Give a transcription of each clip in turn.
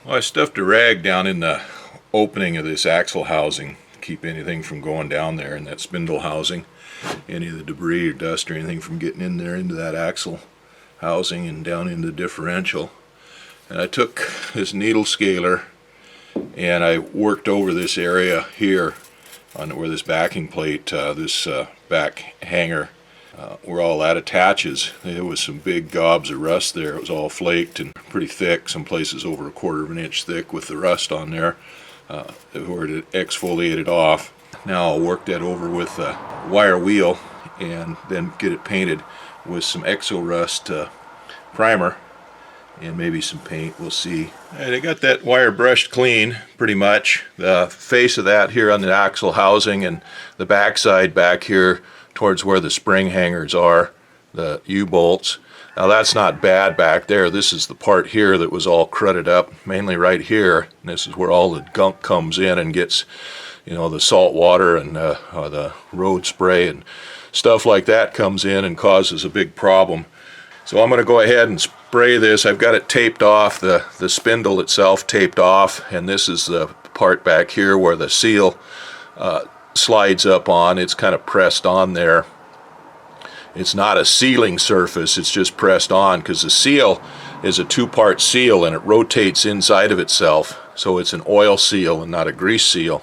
Well, I stuffed a rag down in the opening of this axle housing to keep anything from going down there in that spindle housing, any of the debris or dust or anything from getting in there into that axle housing and down into the differential. And I took this needle scaler and I worked over this area here on where this backing plate, this back hanger, where all that attaches. There was some big gobs of rust there. It was all flaked and pretty thick, some places over a quarter of an inch thick with the rust on there, where it exfoliated off. Now I'll work that over with a wire wheel and then get it painted with some Exo Rust primer and maybe some paint, we'll see. And I got that wire brushed clean pretty much. The face of that here on the axle housing and the backside back here towards where the spring hangers are, the U-bolts. Now that's not bad back there. This is the part here that was all crudded up, mainly right here. And this is where all the gunk comes in and gets, you know, the salt water and the road spray and stuff like that comes in and causes a big problem. So I'm going to go ahead and spray this. I've got it taped off, the spindle itself taped off, and this is the part back here where the seal slides up on. It's kind of pressed on there. It's not a sealing surface, it's just pressed on because the seal is a two-part seal and it rotates inside of itself. So it's an oil seal and not a grease seal.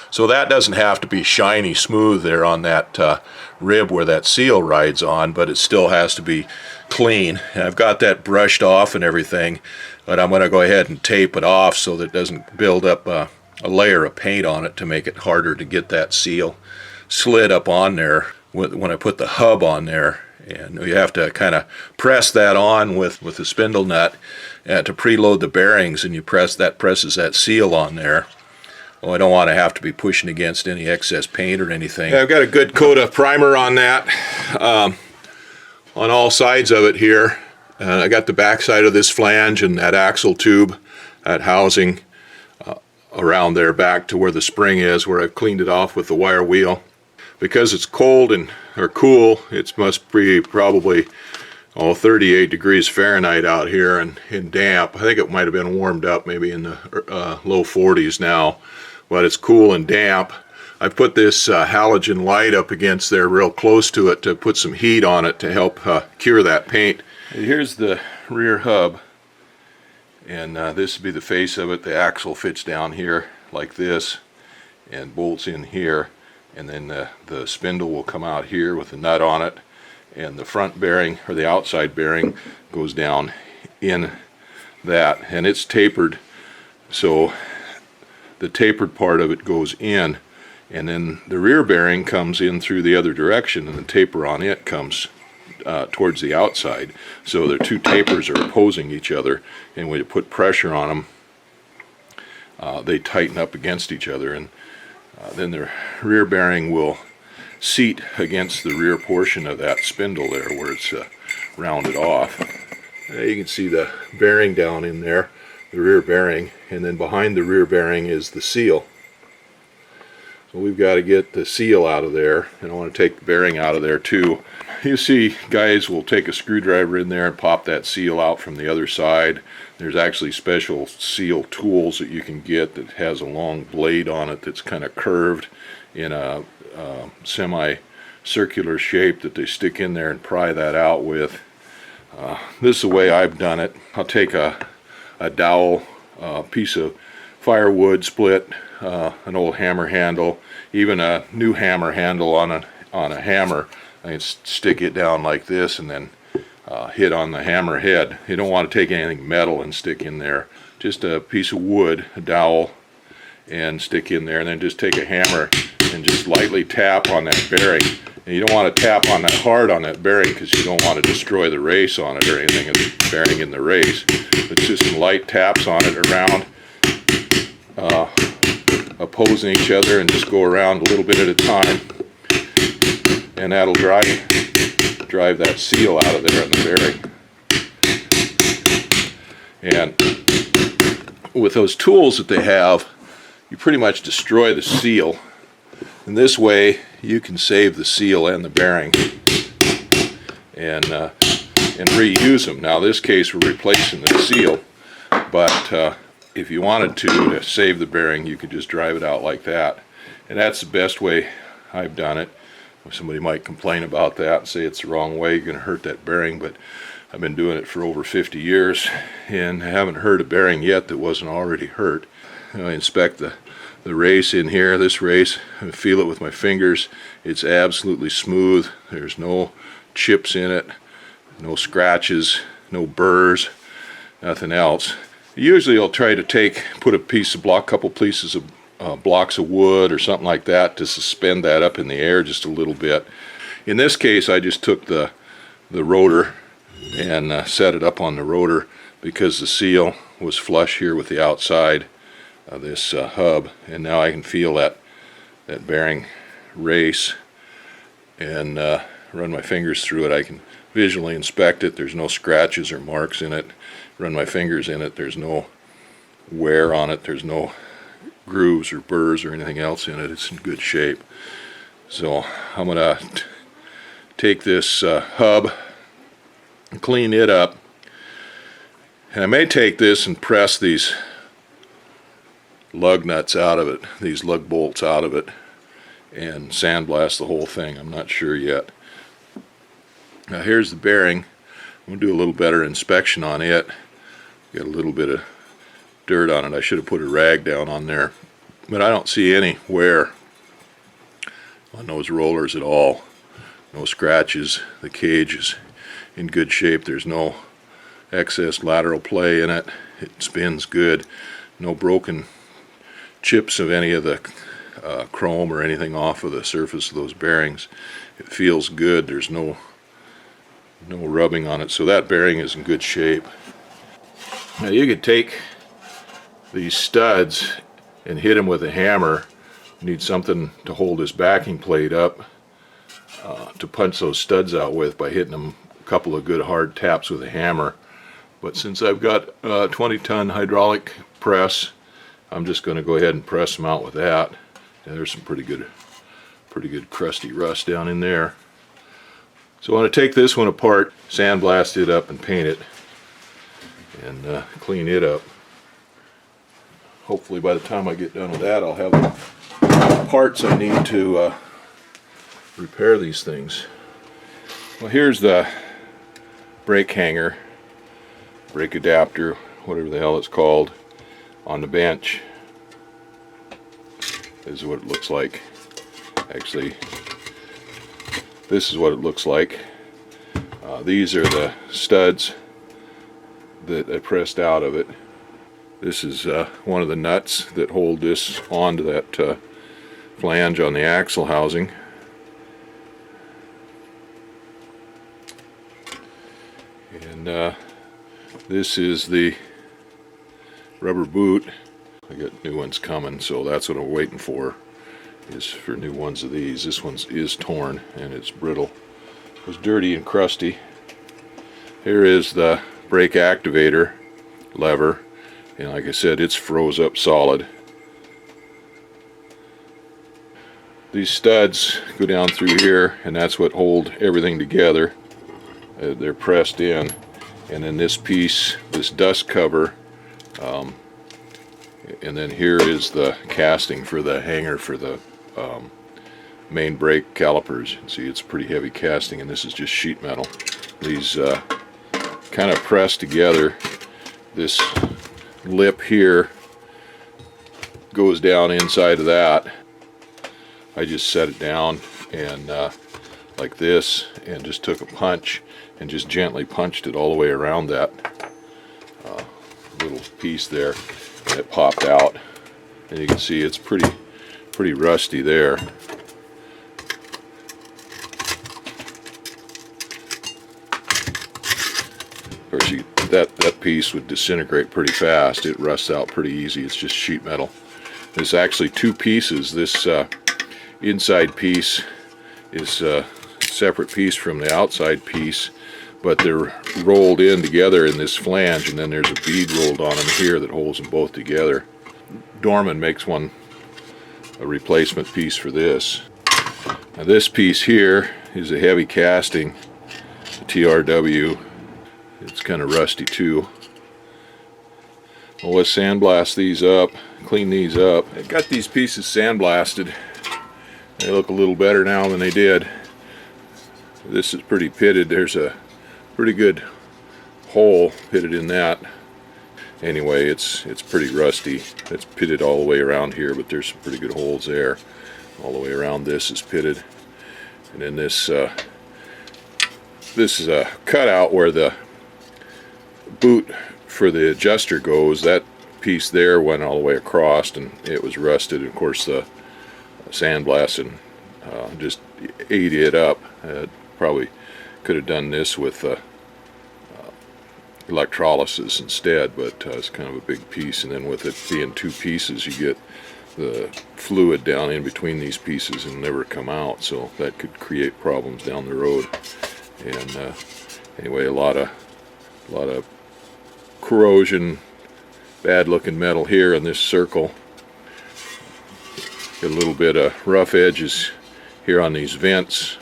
So that doesn't have to be shiny smooth there on that rib where that seal rides on, but it still has to be clean. And I've got that brushed off and everything, but I'm going to go ahead and tape it off so that it doesn't build up a layer of paint on it to make it harder to get that seal slid up on there when I put the hub on there. And you have to kind of press that on with the spindle nut to preload the bearings, and you presses that seal on there. Well, I don't want to have to be pushing against any excess paint or anything. I've got a good coat of primer on that, on all sides of it here. I got the back side of this flange and that axle tube, that housing around there back to where the spring is, where I've cleaned it off with the wire wheel. Because it's cold or cool, it must be probably 38 degrees Fahrenheit out here and damp. I think it might have been warmed up maybe in the low 40s now, but it's cool and damp. I put this halogen light up against there real close to it to put some heat on it to help cure that paint. Here's the rear hub, and this would be the face of it. The axle fits down here like this and bolts in here, and then the spindle will come out here with the nut on it, and the front bearing or the outside bearing goes down in that, and it's tapered, so the tapered part of it goes in, and then the rear bearing comes in through the other direction, and the taper on it comes towards the outside. So the two tapers are opposing each other, and when you put pressure on them, they tighten up against each other, and then the rear bearing will seat against the rear portion of that spindle there where it's rounded off. You can see the bearing down in there, the rear bearing, and then behind the rear bearing is the seal. So we've got to get the seal out of there, and I want to take the bearing out of there too. You see guys will take a screwdriver in there and pop that seal out from the other side. There's actually special seal tools that you can get that has a long blade on it that's kind of curved in a semi-circular shape that they stick in there and pry that out with. This is the way I've done it. I'll take a dowel, piece of firewood split, an old hammer handle, even a new hammer handle on a hammer. I can stick it down like this and then hit on the hammer head. You don't want to take anything metal and stick in there. Just a piece of wood, a dowel, and stick in there, and then just take a hammer and just lightly tap on that bearing. And you don't want to tap on that hard on that bearing because you don't want to destroy the race on it or anything of the bearing in the race. But just some light taps on it around, opposing each other, and just go around a little bit at a time, and that'll drive that seal out of there in the bearing. And with those tools that they have, you pretty much destroy the seal. And this way you can save the seal and the bearing and reuse them. Now in this case we're replacing the seal, but if you wanted to save the bearing, you could just drive it out like that, and that's the best way I've done it. Somebody might complain about that and say it's the wrong way, you're going to hurt that bearing, but I've been doing it for over 50 years and I haven't hurt a bearing yet that wasn't already hurt. I inspect the race in here, this race, I feel it with my fingers. It's absolutely smooth. There's no chips in it, no scratches, no burrs, nothing else. Usually I'll try to put a couple pieces of blocks of wood or something like that to suspend that up in the air just a little bit. In this case, I just took the rotor and set it up on the rotor because the seal was flush here with the outside of this hub, and now I can feel that bearing race and run my fingers through it. I can visually inspect it. There's no scratches or marks in it. Run my fingers in it. There's no wear on it. There's no grooves or burrs or anything else in it. It's in good shape. So I'm gonna take this hub and clean it up, and I may take this and press these lug nuts out of it, these lug bolts out of it, and sandblast the whole thing. I'm not sure yet. Now here's the bearing. I'm gonna do a little better inspection on it. Got a little bit of dirt on it. I should have put a rag down on there, but I don't see any wear on those rollers at all. No scratches. The cage is in good shape. There's no excess lateral play in it. It spins good. No broken chips of any of the chrome or anything off of the surface of those bearings. It feels good. There's no rubbing on it, so that bearing is in good shape. Now you could take these studs and hit them with a hammer. You need something to hold this backing plate up to punch those studs out with by hitting them a couple of good hard taps with a hammer. But since I've got a 20-ton hydraulic press, I'm just going to go ahead and press them out with that. And there's some pretty good crusty rust down in there. So I want to take this one apart, sandblast it up, and paint it, and clean it up. Hopefully by the time I get done with that, I'll have the parts I need to repair these things. Well, here's the brake hanger, brake adapter, whatever the hell it's called, on the bench. This is what it looks like. Actually, this is what it looks like. These are the studs that I pressed out of it. This is one of the nuts that hold this onto that flange on the axle housing. And this is the rubber boot. I got new ones coming, so that's what I'm waiting for, is for new ones of these. This one is torn and it's brittle. It was dirty and crusty. Here is the brake activator lever, and like I said, it's froze up solid. These studs go down through here, and that's what hold everything together. They're pressed in, and then this piece, this dust cover, and then here is the casting for the hanger for the main brake calipers. See, it's pretty heavy casting, and this is just sheet metal. These kind of press together. This lip here goes down inside of that. I just set it down and like this, and just took a punch and just gently punched it all the way around that little piece there, and it popped out. And you can see it's pretty rusty there. Of course, that piece would disintegrate pretty fast. It rusts out pretty easy. It's just sheet metal. There's actually two pieces. This inside piece is a separate piece from the outside piece, but they're rolled in together in this flange, and then there's a bead rolled on them here that holds them both together. Dorman makes a replacement piece for this. Now this piece here is a heavy casting, a TRW. It's kind of rusty too. Well, let's sandblast these up, clean these up. I got these pieces sandblasted. They look a little better now than they did. This is pretty pitted. There's a pretty good hole pitted in that. Anyway, it's pretty rusty. It's pitted all the way around here, but there's some pretty good holes there. All the way around this is pitted. And then this is a cutout where the boot for the adjuster goes. That piece there went all the way across and it was rusted. Of course, the sandblasting just ate it up. Probably could have done this with electrolysis instead, but it's kind of a big piece, and then with it being two pieces, you get the fluid down in between these pieces and never come out, so that could create problems down the road. And anyway, a lot of corrosion, bad looking metal here in this circle. Got a little bit of rough edges here on these vents.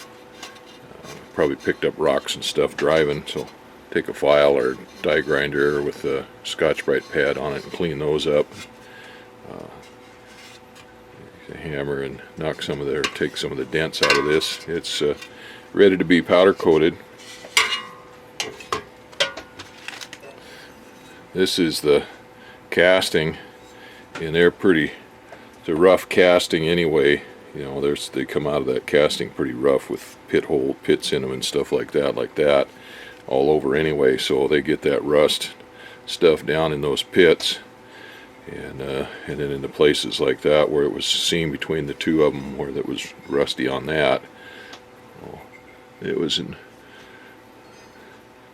Probably picked up rocks and stuff driving, so take a file or die grinder with a Scotch-Brite pad on it and clean those up. A hammer and knock some of take some of the dents out of this. It's ready to be powder coated. This is the casting, and they're pretty, it's a rough casting anyway. You know, they come out of that casting pretty rough with pits in them and stuff like that all over anyway, so they get that rust stuff down in those pits, and then in the places like that where it was seam between the two of them where that was rusty on that, well, it was in.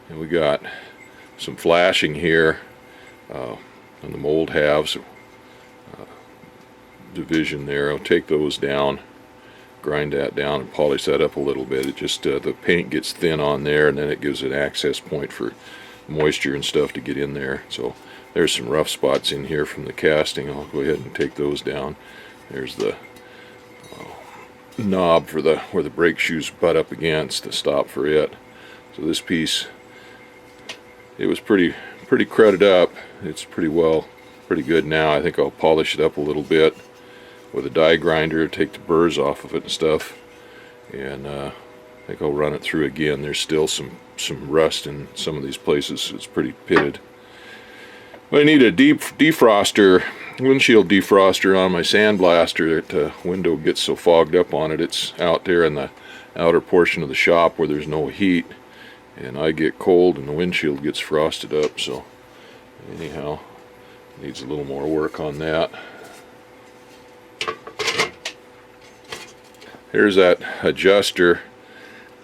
And we got some flashing here on the mold halves, division there. I'll take those down, grind that down and polish that up a little bit. It just the paint gets thin on there, and then it gives an access point for moisture and stuff to get in there. So there's some rough spots in here from the casting. I'll go ahead and take those down. There's the knob for where the brake shoes butt up against, the stop for it. So this piece, it was pretty cruded up. It's pretty good now. I think I'll polish it up a little bit with a die grinder, take the burrs off of it and stuff, and I think I'll run it through again. There's still some rust in some of these places. It's pretty pitted. I need a defroster, windshield defroster on my sandblaster. The window gets so fogged up on it. It's out there in the outer portion of the shop where there's no heat, and I get cold and the windshield gets frosted up. So anyhow, needs a little more work on that. Here's that adjuster.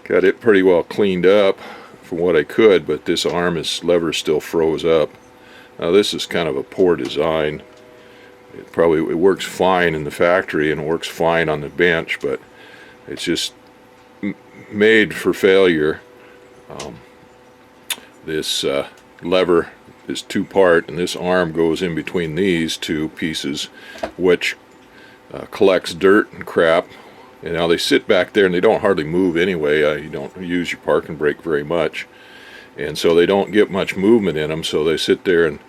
Got it pretty well cleaned up from what I could, but this lever still froze up. Now this is kind of a poor design. It works fine in the factory and it works fine on the bench, but it's just made for failure. This lever is two-part, and this arm goes in between these two pieces, which collects dirt and crap. And now they sit back there and they don't hardly move anyway. You don't use your parking brake very much, and so they don't get much movement in them. So they sit there, and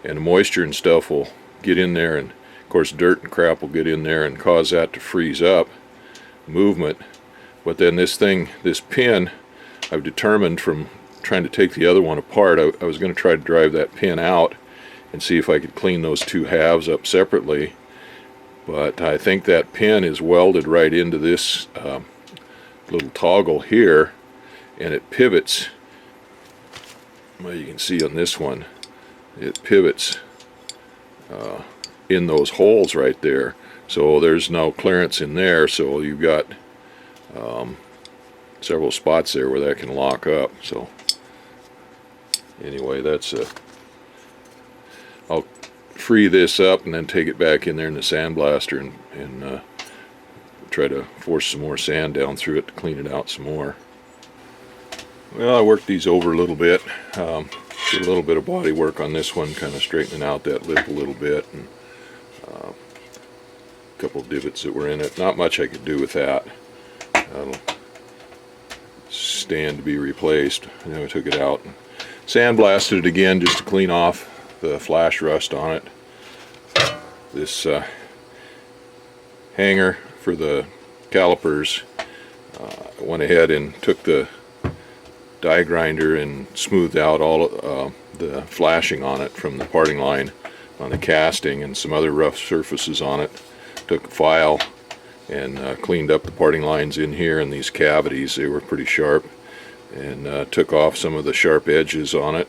the moisture and stuff will get in there, and of course dirt and crap will get in there and cause that to freeze up movement. But then this pin, I've determined from trying to take the other one apart, I was going to try to drive that pin out and see if I could clean those two halves up separately. But I think that pin is welded right into this little toggle here, and it pivots. Well, you can see on this one, it pivots in those holes right there. So there's no clearance in there, so you've got several spots there where that can lock up. So anyway, I'll free this up and then take it back in there in the sandblaster and try to force some more sand down through it to clean it out some more. Well, I worked these over a little bit, did a little bit of body work on this one, kind of straightening out that lip a little bit, and a couple of divots that were in it. Not much I could do with that. That'll stand to be replaced. And then I took it out and sandblasted it again just to clean off the flash rust on it. This hanger for the calipers, I went ahead and took the die grinder and smoothed out all the flashing on it from the parting line on the casting and some other rough surfaces on it. Took a file and cleaned up the parting lines in here in these cavities. They were pretty sharp, and took off some of the sharp edges on it,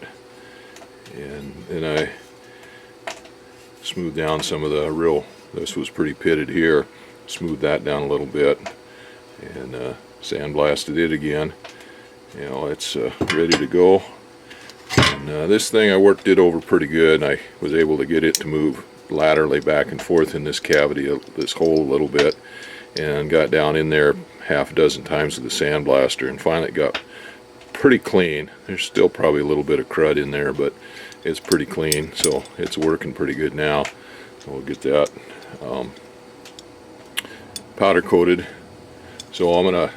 and then I smoothed down some of the this was pretty pitted here, smoothed that down a little bit, and sandblasted it again. You know, it's ready to go. And this thing I worked it over pretty good, and I was able to get it to move laterally back and forth in this cavity, this hole a little bit, and got down in there half a dozen times with the sandblaster, and finally it got pretty clean. There's still probably a little bit of crud in there, but it's pretty clean, so it's working pretty good now. So we'll get that powder coated. So I'm gonna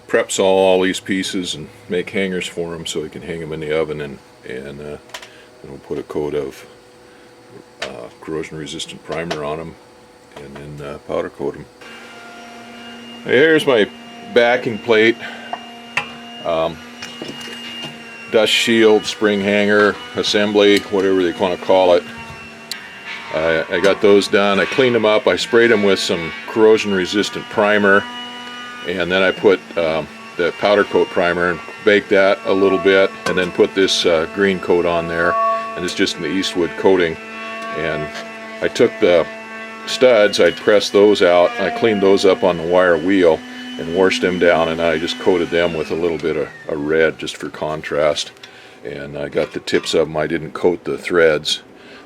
prep saw all these pieces and make hangers for them so we can hang them in the oven, and then we'll put a coat of corrosion resistant primer on them, and then powder coat them. Here's my backing plate, dust shield, spring hanger, assembly, whatever they want to call it. I got those done. I cleaned them up. I sprayed them with some corrosion resistant primer, and then I put the powder coat primer and baked that a little bit, and then put this green coat on there, and it's just an Eastwood coating. And I took the studs, I'd pressed those out, I cleaned those up on the wire wheel and washed them down, and I just coated them with a little bit of a red just for contrast. And I got the tips of them. I didn't coat the threads.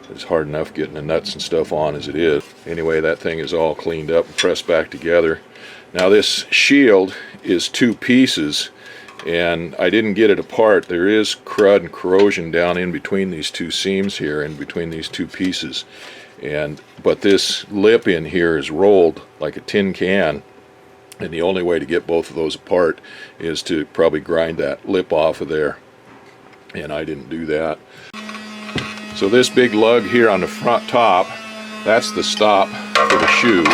It's hard enough getting the nuts and stuff on as it is. Anyway, that thing is all cleaned up and pressed back together. Now this shield is 2 pieces, and I didn't get it apart. There is crud and corrosion down in between these 2 seams here, in between these 2 pieces. But this lip in here is rolled like a tin can, and the only way to get both of those apart is to probably grind that lip off of there, and I didn't do that. So this big lug here on the front top, that's the stop for the shoes.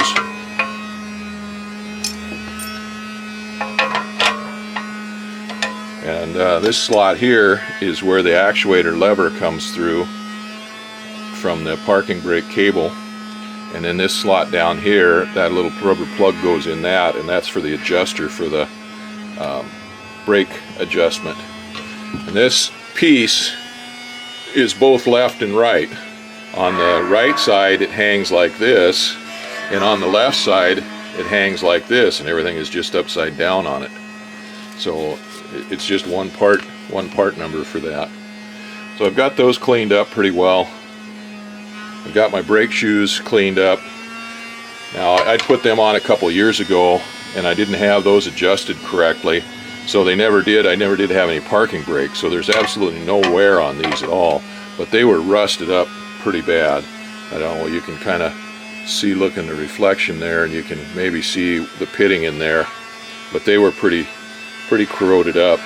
And this slot here is where the actuator lever comes through from the parking brake cable. And then this slot down here, that little rubber plug goes in that, and that's for the adjuster for the brake adjustment. And this piece is both left and right. On the right side it hangs like this, and on the left side it hangs like this, and everything is just upside down on it. So it's just one part number for that. So I've got those cleaned up pretty well. I've got my brake shoes cleaned up. Now I put them on a couple years ago, and I didn't have those adjusted correctly, so I never did have any parking brakes, so there's absolutely no wear on these at all, but they were rusted up pretty bad. I don't know, you can kind of see, look in the reflection there, and you can maybe see the pitting in there, but they were pretty corroded up.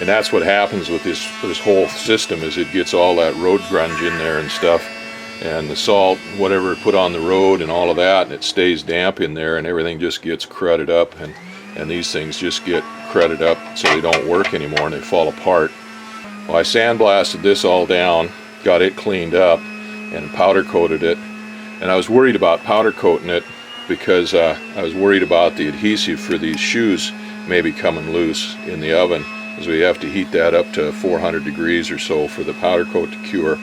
And that's what happens with this whole system, is it gets all that road grunge in there and stuff, and the salt, whatever put on the road and all of that, and it stays damp in there, and everything just gets crudded up, and these things just get crudded up so they don't work anymore and they fall apart. Well, I sandblasted this all down, got it cleaned up, and powder coated it. And I was worried about powder coating it because I was worried about the adhesive for these shoes maybe coming loose in the oven, as we have to heat that up to 400 degrees or so for the powder coat to cure.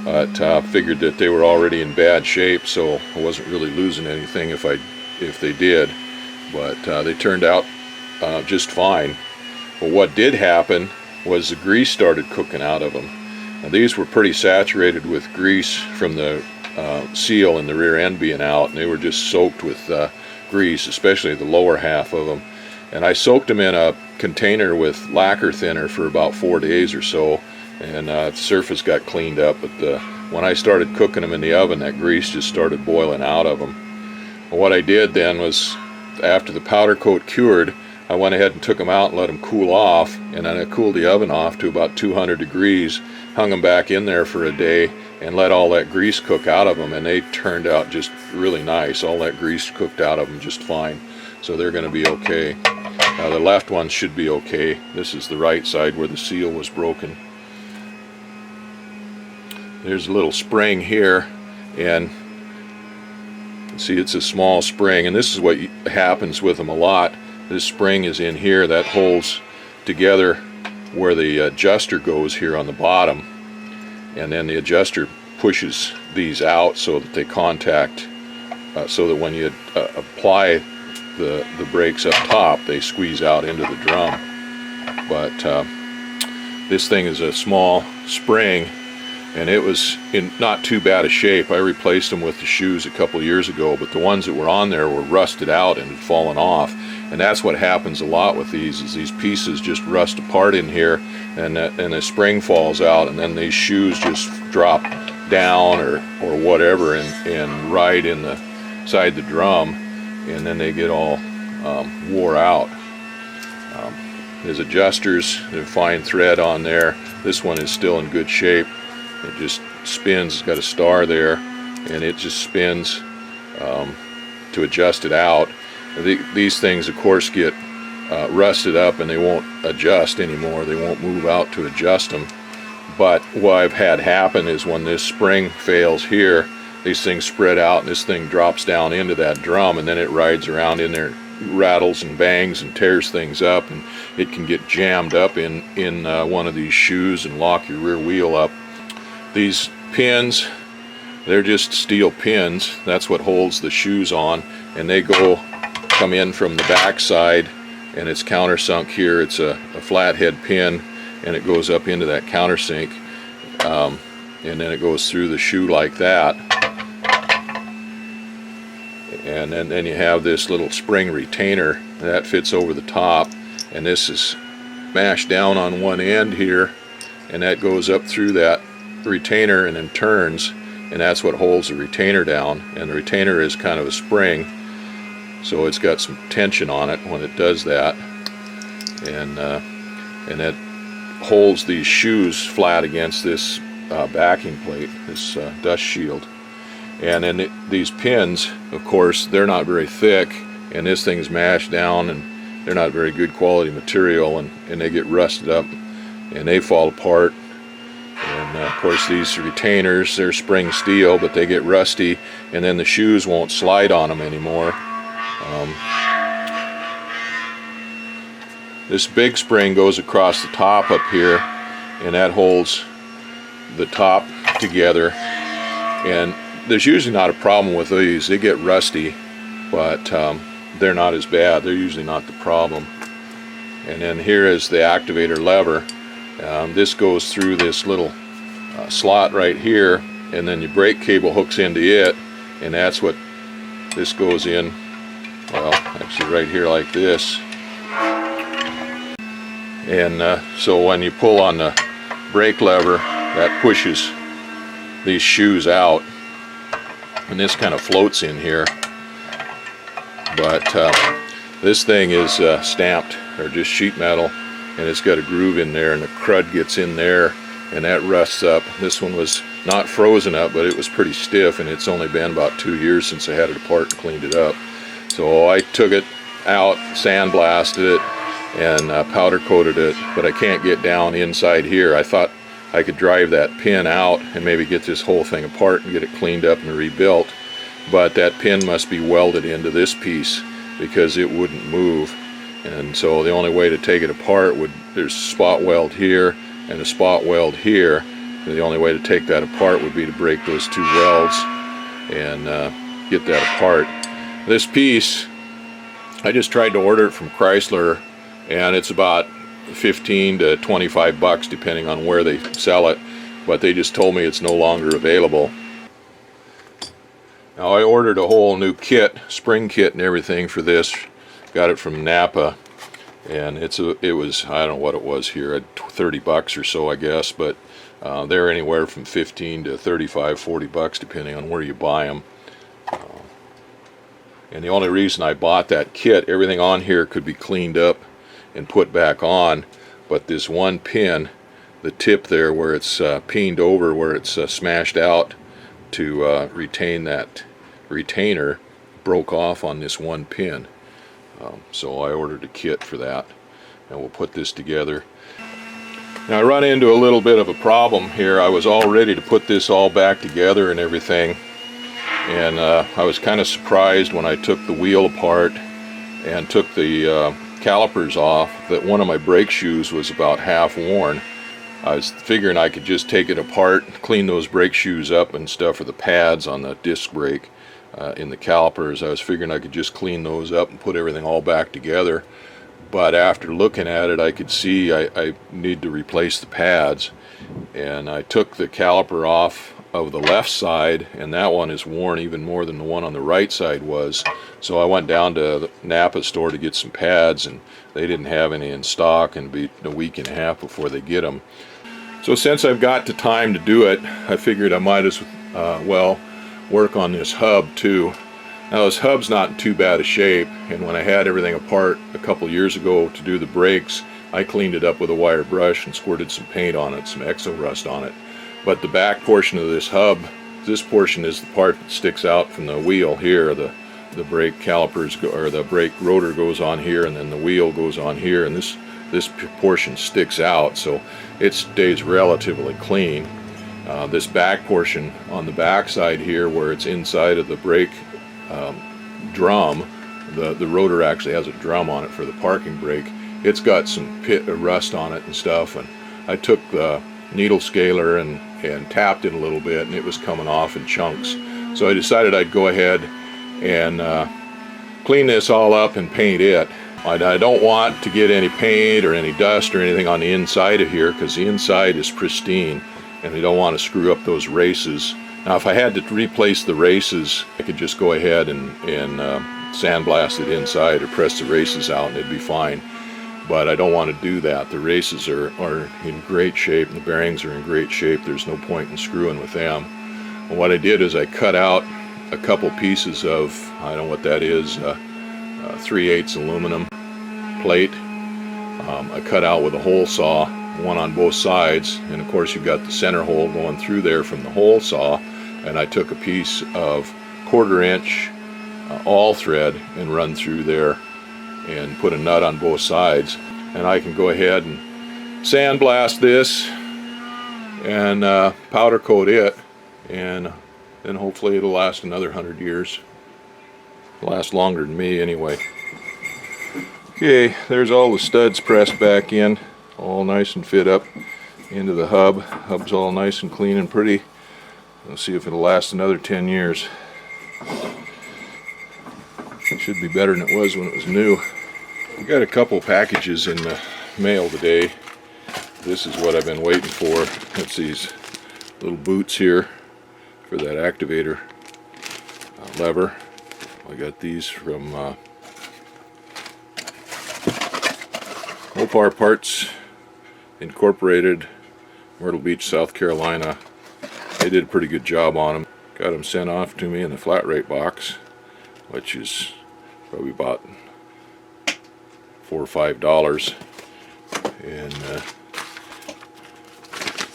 But figured that they were already in bad shape, so I wasn't really losing anything if they did. But they turned out just fine. But what did happen was the grease started cooking out of them. Now, these were pretty saturated with grease from the seal in the rear end being out, and they were just soaked with grease, especially the lower half of them. And I soaked them in a container with lacquer thinner for about 4 days or so, and the surface got cleaned up. But when I started cooking them in the oven, that grease just started boiling out of them. Well, what I did then was, after the powder coat cured, I went ahead and took them out and let them cool off, and then I cooled the oven off to about 200 degrees, hung them back in there for a day, and let all that grease cook out of them, and they turned out just really nice. All that grease cooked out of them just fine, so they're going to be okay. Now the left one should be okay. This is the right side where the seal was broken. There's a little spring here, and see, it's a small spring, and this is what happens with them a lot. This spring is in here that holds together where the adjuster goes here on the bottom, and then the adjuster pushes these out so that they contact, so that when you apply the brakes up top, they squeeze out into the drum. But this thing is a small spring, and it was in not too bad a shape. I replaced them with the shoes a couple years ago, but the ones that were on there were rusted out and had fallen off. And that's what happens a lot with these, is these pieces just rust apart in here, and the spring falls out, and then these shoes just drop down or whatever and ride in the side the drum, and then they get all wore out. There's adjusters, there's fine thread on there. This one is still in good shape. It just spins, it's got a star there, and it just spins to adjust it out. These things, of course, get rusted up and they won't adjust anymore. They won't move out to adjust them. But what I've had happen is when this spring fails here, these things spread out and this thing drops down into that drum, and then it rides around in there, rattles and bangs and tears things up, and it can get jammed up in one of these shoes and lock your rear wheel up. These pins, they're just steel pins. That's what holds the shoes on, and they come in from the back side, and it's countersunk here. It's a flathead pin, and it goes up into that countersink, and then it goes through the shoe like that. And then you have this little spring retainer that fits over the top, and this is mashed down on one end here, and that goes up through that retainer and then turns, and that's what holds the retainer down. And the retainer is kind of a spring, so it's got some tension on it when it does that, and that holds these shoes flat against this backing plate, this dust shield. And then these pins, of course, they're not very thick, and this thing's mashed down, and they're not very good quality material, and they get rusted up and they fall apart. And of course, these retainers, they're spring steel, but they get rusty, and then the shoes won't slide on them anymore. This big spring goes across the top up here, and that holds the top together. And there's usually not a problem with these. They get rusty, but they're not as bad. They're usually not the problem. And then here is the activator lever. This goes through this little slot right here, and then your brake cable hooks into it, and that's what this goes in. Well, actually right here like this. And so when you pull on the brake lever, that pushes these shoes out, and this kind of floats in here. But this thing is stamped, or just sheet metal, and it's got a groove in there, and the crud gets in there, and that rusts up. This one was not frozen up, but it was pretty stiff, and it's only been about 2 years since I had it apart and cleaned it up. So I took it out, sandblasted it, and powder coated it, but I can't get down inside here. I thought I could drive that pin out and maybe get this whole thing apart and get it cleaned up and rebuilt, but that pin must be welded into this piece because it wouldn't move. And so the only way to take it apart there's a spot weld here and a spot weld here, and the only way to take that apart would be to break those two welds and get that apart. This piece, I just tried to order it from Chrysler, and it's about 15 to 25 bucks depending on where they sell it, but they just told me it's no longer available. Now I ordered a whole new kit, spring kit and everything for this. Got it from Napa, and it was, I don't know what it was here, 30 bucks or so I guess, but they're anywhere from 15 to 35, 40 bucks depending on where you buy them. And the only reason I bought that kit, everything on here could be cleaned up and put back on, but this one pin, the tip there where it's peened over, where it's smashed out to retain that retainer, broke off on this one pin. So I ordered a kit for that, and we'll put this together. Now I run into a little bit of a problem here. I was all ready to put this all back together and everything, and I was kind of surprised when I took the wheel apart and took the calipers off that one of my brake shoes was about half worn. I was figuring I could just take it apart, clean those brake shoes up and stuff, for the pads on the disc brake in the calipers. I was figuring I could just clean those up and put everything all back together. But after looking at it, I could see I need to replace the pads. And I took the caliper off of the left side, and that one is worn even more than the one on the right side was. So I went down to the Napa store to get some pads, and they didn't have any in stock, and it'd be a week and a half before they get them. So since I've got the time to do it, I figured I might as well work on this hub too. Now this hub's not in too bad a shape, and when I had everything apart a couple years ago to do the brakes, I cleaned it up with a wire brush and squirted some paint on it, some exo rust on it. But the back portion of this hub, this portion is the part that sticks out from the wheel here. The brake calipers or the brake rotor goes on here, and then the wheel goes on here, and this portion sticks out, so it stays relatively clean. This back portion on the back side here, where it's inside of the brake drum, the rotor actually has a drum on it for the parking brake. It's got some rust on it and stuff, and I took the needle scaler and tapped it a little bit, and it was coming off in chunks. So I decided I'd go ahead and clean this all up and paint it. I don't want to get any paint or any dust or anything on the inside of here, because the inside is pristine and I don't want to screw up those races. Now if I had to replace the races, I could just go ahead and sandblast it inside or press the races out and it'd be fine. But I don't want to do that. The races are in great shape, and the bearings are in great shape. There's no point in screwing with them. And what I did is I cut out a couple pieces of, I don't know what that is, 3/8 aluminum plate. I cut out with a hole saw, one on both sides, and of course you've got the center hole going through there from the hole saw, and I took a piece of 1/4 inch all thread and run through there and put a nut on both sides, and I can go ahead and sandblast this and powder coat it, and then hopefully it'll last another 100 years. It'll last longer than me anyway. Okay, there's all the studs pressed back in, all nice and fit up into the hub. Hub's all nice and clean and pretty. Let's see if it'll last another 10 years. It should be better than it was when it was new. We got a couple packages in the mail today. This is what I've been waiting for. It's these little boots here for that activator lever. I got these from Opar Parts Incorporated, Myrtle Beach, South Carolina. They did a pretty good job on them. Got them sent off to me in the flat rate box, which is probably about $4 or $5, and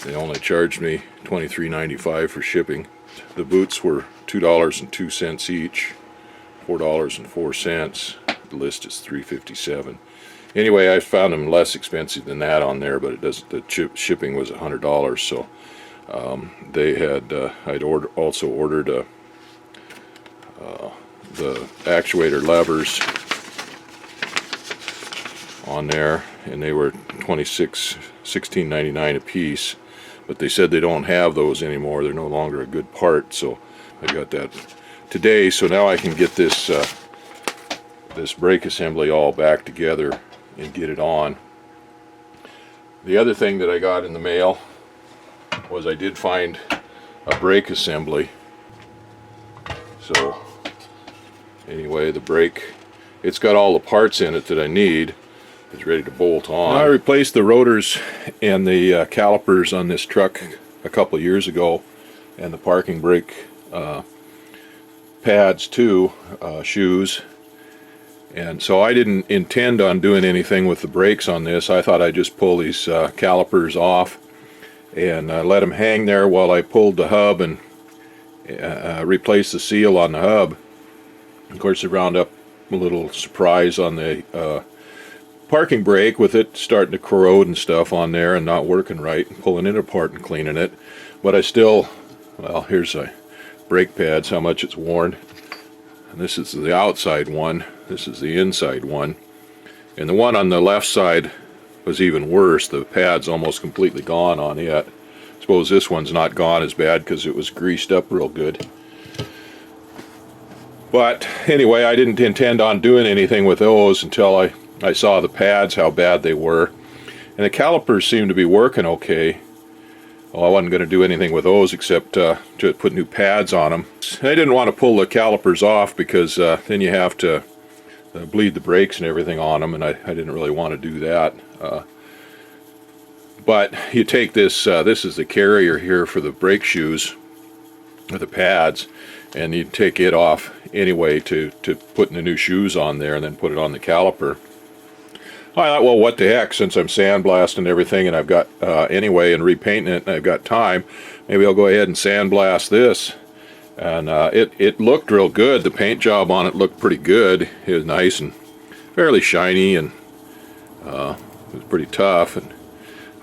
they only charged me $23.95 for shipping. The boots were $2.02 each, $4.04. The list is $3.57. Anyway, I found them less expensive than that on there, but it doesn't. The shipping was $100. So they had. I'd also ordered the actuator levers on there, and they were $16.99 a piece. But they said they don't have those anymore. They're no longer a good part. So I got that today. So now I can get this this brake assembly all back together and get it on. The other thing that I got in the mail was I did find a brake assembly. So anyway, the brake, it's got all the parts in it that I need. It's ready to bolt on. I replaced the rotors and the calipers on this truck a couple years ago, and the parking brake pads too, shoes. And so I didn't intend on doing anything with the brakes on this. I thought I'd just pull these calipers off and let them hang there while I pulled the hub and replaced the seal on the hub. Of course, I wound up a little surprise on the parking brake with it starting to corrode and stuff on there and not working right, and pulling it apart and cleaning it. But I still, well, here's a brake pads, how much it's worn. And this is the outside one, this is the inside one. And the one on the left side was even worse. The pad's almost completely gone on it. I suppose this one's not gone as bad because it was greased up real good. But anyway, I didn't intend on doing anything with those until I saw the pads, how bad they were. And the calipers seemed to be working okay. Well, I wasn't going to do anything with those except to put new pads on them. I didn't want to pull the calipers off because then you have to bleed the brakes and everything on them, and I didn't really want to do that. But you take this, this is the carrier here for the brake shoes, with the pads, and you take it off anyway to putting the new shoes on there and then put it on the caliper. I thought, well, what the heck, since I'm sandblasting everything and I've got, anyway, and repainting it and I've got time, maybe I'll go ahead and sandblast this. And it looked real good. The paint job on it looked pretty good. It was nice and fairly shiny, and it was pretty tough. And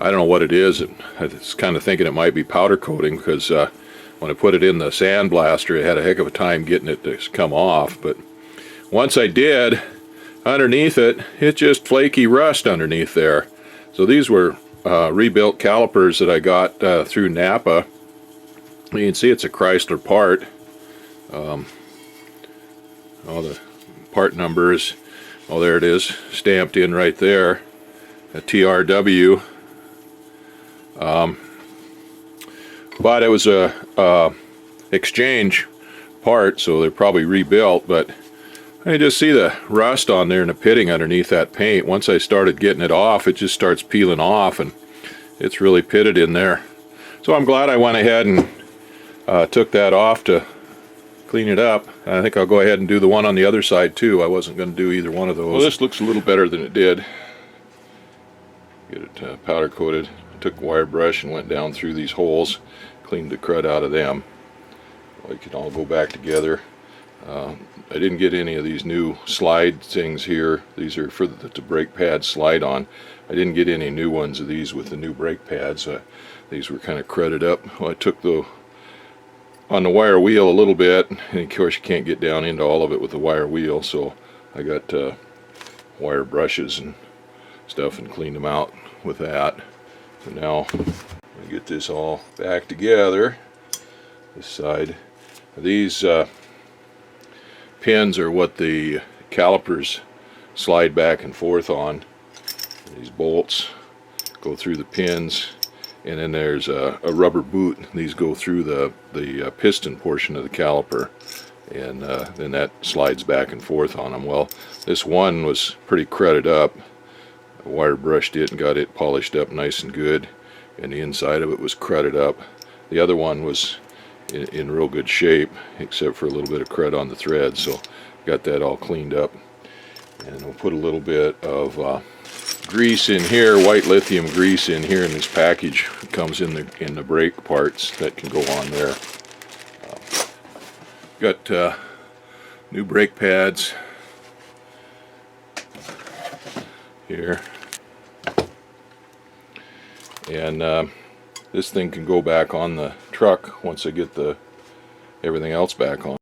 I don't know what it is. I was kind of thinking it might be powder coating because when I put it in the sandblaster, it had a heck of a time getting it to come off. But once I did, underneath it, it's just flaky rust underneath there. So these were rebuilt calipers that I got through Napa. You can see it's a Chrysler part. Oh, the part number is, oh, there it is, stamped in right there, a TRW. But it was a exchange part, so they're probably rebuilt. But I just see the rust on there and the pitting underneath that paint. Once I started getting it off, it just starts peeling off, and it's really pitted in there. So I'm glad I went ahead and took that off to clean it up. I think I'll go ahead and do the one on the other side too. I wasn't going to do either one of those. Well, this looks a little better than it did. Get it powder coated. I took a wire brush and went down through these holes, cleaned the crud out of them. They can all go back together. I didn't get any of these new slide things here. These are for the brake pads slide on. I didn't get any new ones of these with the new brake pads. These were kind of crudded up. Well, I took on the wire wheel a little bit, and of course you can't get down into all of it with the wire wheel, so I got wire brushes and stuff and cleaned them out with that. So now I get this all back together. This side, these pins are what the calipers slide back and forth on. These bolts go through the pins, and then there's a rubber boot. These go through the piston portion of the caliper, and then that slides back and forth on them. Well, this one was pretty crudded up. I wire brushed it and got it polished up nice and good, and the inside of it was crudded up. The other one was in real good shape, except for a little bit of crud on the thread, so got that all cleaned up. And we'll put a little bit of grease in here, white lithium grease in here in this package. It comes in the brake parts that can go on there. Got new brake pads here, and this thing can go back on the truck once I get everything else back on.